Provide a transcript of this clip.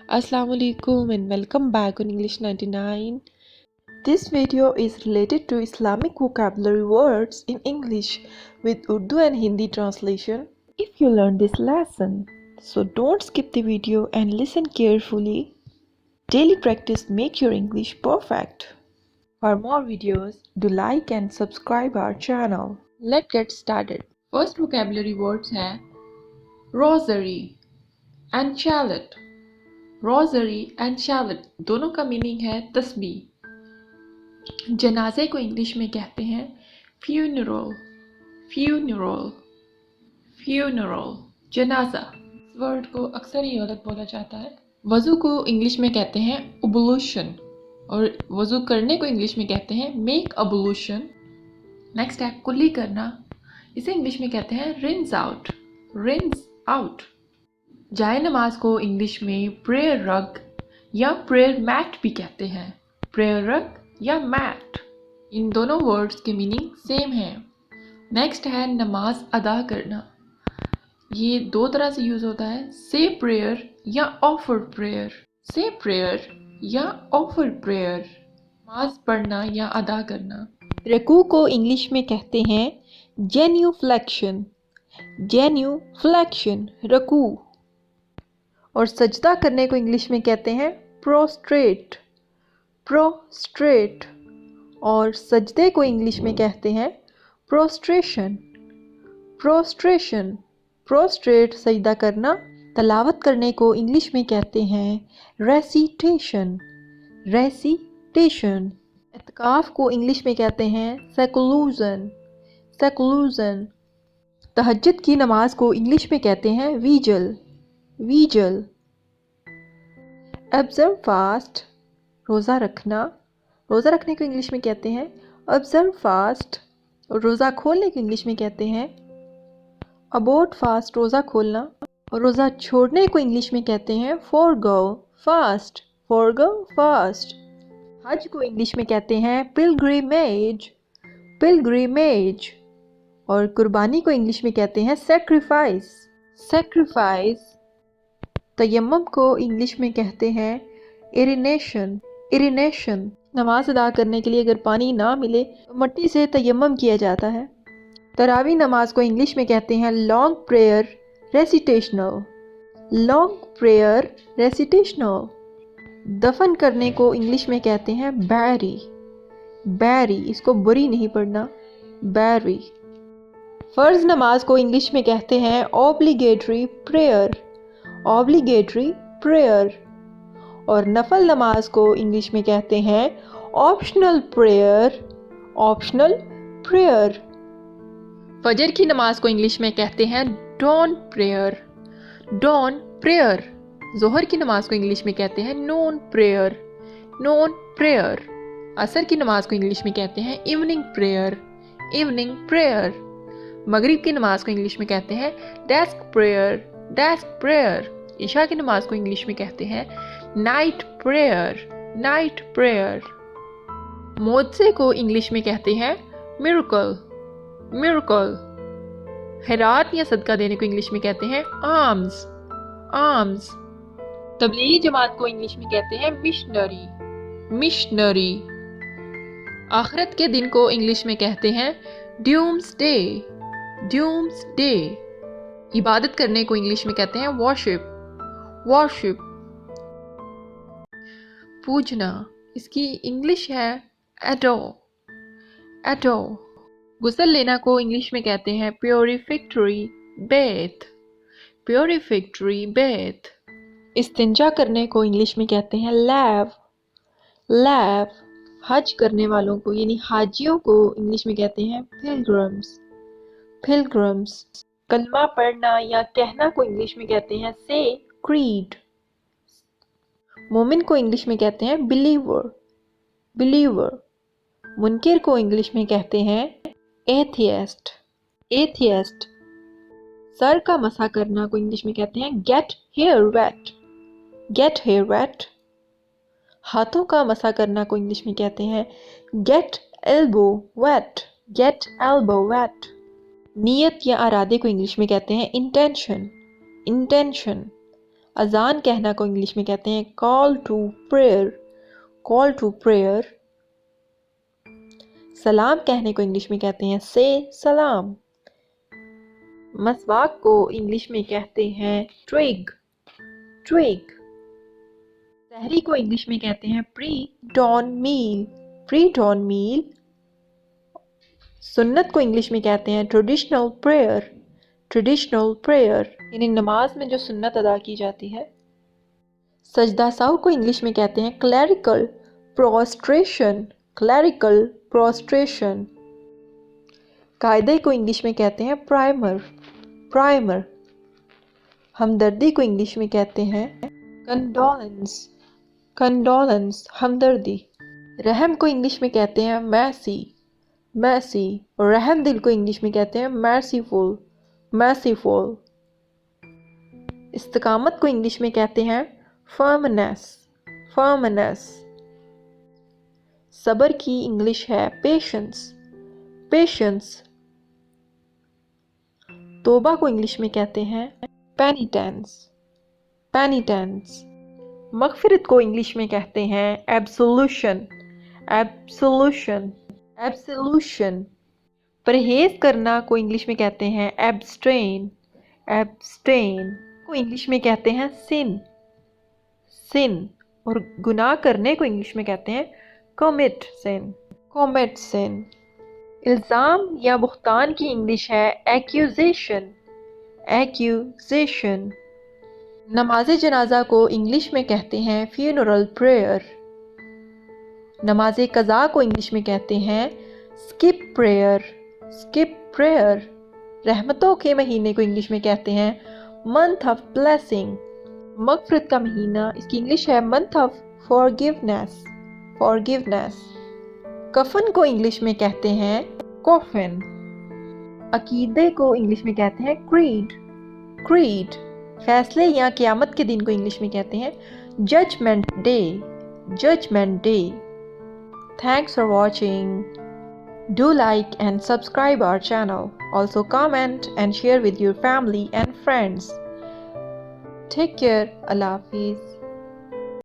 Assalamu alaikum and welcome back on English 99. This video is related to Islamic vocabulary words in English with Urdu and Hindi translation. If you learn this lesson, so don't skip the video and listen carefully. Daily practice make your English perfect. For more videos, do like and subscribe our channel. Let's get started. First vocabulary words हैं rosary and shallot. Rosary and shallot दोनों का meaning है तस्बीह। जनाजे को English में कहते हैं funeral. Funeral funeral जनाजा। इस वर्ड को अक्सर ही गलत बोला जाता है। वज़ू को इंग्लिश में कहते हैं अबलूशन और वज़ू करने को इंग्लिश में कहते हैं मेक अबलूशन। नेक्स्ट है कुल्ली करना, इसे इंग्लिश में कहते हैं रिंस आउट। Rinse out. जाए नमाज को इंग्लिश में प्रेयर रग या प्रेयर मैट भी कहते हैं। प्रेयर रग या मैट, इन दोनों वर्ड्स के मीनिंग सेम हैं। नेक्स्ट है नमाज अदा करना, ये दो तरह से यूज़ होता है, से प्रेयर या ऑफर प्रेयर। से प्रेयर या ऑफर प्रेयर, नमाज पढ़ना या अदा करना। रकू को इंग्लिश में कहते हैं जेन्यूफ्लेक्शन। जेन्यूफ्लेक्शन रकू। और सजदा करने को इंग्लिश में कहते हैं प्रोस्ट्रेट। प्रोस्ट्रेट। और सजदे को इंग्लिश में कहते हैं प्रोस्ट्रेशन। प्रोस्ट्रेशन प्रोस्ट्रेट सजदा करना। तलावत करने को इंग्लिश में कहते हैं रेसिटेशन। रेसिटेशन। इत्काफ को इंग्लिश में कहते हैं सेकुलूजन। सेकुलूजन। तहज्जुद की नमाज को इंग्लिश में कहते हैं वीजल। वीजल। ऑब्जर्व फास्ट रोज़ा रखना, रोज़ा रखने को इंग्लिश में कहते हैं ऑब्जर्व फास्ट। और रोज़ा खोलने को इंग्लिश में कहते हैं अबोट फास्ट रोज़ा खोलना। और रोज़ा छोड़ने को इंग्लिश में कहते हैं फोरगो फास्ट। Forgo fast. हज को इंग्लिश में कहते हैं पिलग्रिमेज। पिलग्रिमेज। और कुर्बानी को इंग्लिश में कहते हैं सैक्रिफाइस। सैक्रिफाइस। तयम्मुम को इंग्लिश में कहते हैं इरिनेशन। इरिनेशन। नमाज अदा करने के लिए अगर पानी ना मिले तो मिट्टी से तयम्मुम किया जाता है। तरावी नमाज को इंग्लिश में कहते हैं long prayer recitational. Long prayer recitational. दफन करने को इंग्लिश में कहते हैं बैरी। बैरी, इसको बुरी नहीं पढ़ना, बैरी। फ़र्ज नमाज को इंग्लिश में कहते हैं ऑब्लिगेटरी प्रेयर। Obligatory prayer. और नफल नमाज को इंग्लिश में कहते हैं ऑप्शनल प्रेयर। Optional prayer. फजर की नमाज को इंग्लिश में कहते हैं डॉन प्रेयर। Dawn prayer. जोहर की नमाज को इंग्लिश में कहते हैं नून प्रेयर। नून प्रेयर। असर की नमाज को इंग्लिश में कहते हैं इवनिंग प्रेयर। Evening prayer. मगरिब की नमाज को इंग्लिश में कहते हैं डेस्क प्रेयर। Desk prayer. इशा की नमाज को इंग्लिश में कहते हैं नाइट प्रेयर। Night prayer. मोज़े को इंग्लिश में कहते हैं मिरेकल। मिरेकल। खैरात या सदका देने को इंग्लिश में कहते हैं आर्म्स। आर्म्स। तबलीगी जमात को इंग्लिश में कहते हैं मिशनरी। मिशनरी। आखिरत के दिन को इंग्लिश में कहते हैं ड्यूम्सडे। ड्यूम्सडे। इबादत करने को इंग्लिश में कहते हैं वर्शिप। वर्शिप। पूजना, इसकी इंग्लिश है एडो। एडो। गुस्ल लेना को इंग्लिश में कहते हैं प्योरिफिक्टरी बेथ। प्योरिफिक्टरी बेथ। इस्तिंजा करने को इंग्लिश में कहते हैं लैव। लैव। हज करने वालों को यानी हाजियों को इंग्लिश में कहते हैं पिलग्रिम्स। पिलग्रिम्स। कलमा पढ़ना या कहना को इंग्लिश में कहते हैं से क्रीड। मोमिन को इंग्लिश में कहते हैं बिलीवर। बिलीवर। मुनकिर को इंग्लिश में कहते हैं एथियस्ट। एथियस्ट। सर का मसा करना को इंग्लिश में कहते हैं get hair wet. Get hair wet. हाथों का मसा करना को इंग्लिश में कहते हैं get elbow wet. Get elbow wet. नियत या इरादे को इंग्लिश में कहते हैं इंटेंशन। इंटेंशन। اذان کہنا کو انگلش میں کہتے ہیں call to prayer, call to prayer. سلام کہنے کو انگلش میں کہتے ہیں سے سلام۔ مسواک کو انگلش میں کہتے ہیں ٹویگ، ٹویگ۔ سحری کو انگلش میں کہتے ہیں پری ڈان میل، پری ڈان میل۔ سنت کو انگلش میں کہتے ہیں ٹریڈیشنل پریئر، ٹریڈیشنل پریئر، یعنی نماز میں جو سنت ادا کی جاتی ہے۔ سجدہ سہو کو انگلش میں کہتے ہیں کلیریکل پروسٹریشن، کلیریکل پروسٹریشن۔ قاعدے کو انگلش میں کہتے ہیں پرائمر، پرائمر۔ ہمدردی کو انگلش میں کہتے ہیں کنڈولنس، کنڈولنس، ہمدردی۔ رحم کو انگلش میں کہتے ہیں mercy، mercy، اور رحم دل کو انگلش میں کہتے ہیں merciful، merciful۔ استقامت کو انگلش میں کہتے ہیں firmness، firmness۔ صبر کی انگلش ہے patience، patience۔ توبہ کو انگلش میں کہتے ہیں penitence، penitence۔ مغفرت کو انگلش میں کہتے ہیں absolution، absolution، absolution۔ پرہیز کرنا کو انگلش میں کہتے ہیں abstain، abstain۔ کو انگلش میں کہتے ہیں sin، sin۔ اور گناہ کرنے کو انگلش میں کہتے ہیں commit sin، commit sin۔ الزام یا بہتان کی انگلش ہے accusation، accusation۔ نماز جنازہ کو انگلش میں کہتے ہیں funeral prayer۔ نماز قضا کو انگلش میں کہتے ہیں skip prayer، skip prayer۔ رحمتوں کے مہینے کو انگلش میں کہتے ہیں month of blessing۔ مغفرت کا مہینہ، اس کی انگلش ہے month of forgiveness، forgiveness۔ کفن کو انگلش میں کہتے ہیں coffin۔ عقیدے کو انگلش میں کہتے ہیں creed، creed۔ فیصلے یا قیامت کے دن کو انگلش میں کہتے ہیں judgment day، judgment day۔ Thanks for watching. Do like and subscribe our channel. Also comment and share with your family and friends. Take care. Allah Hafiz.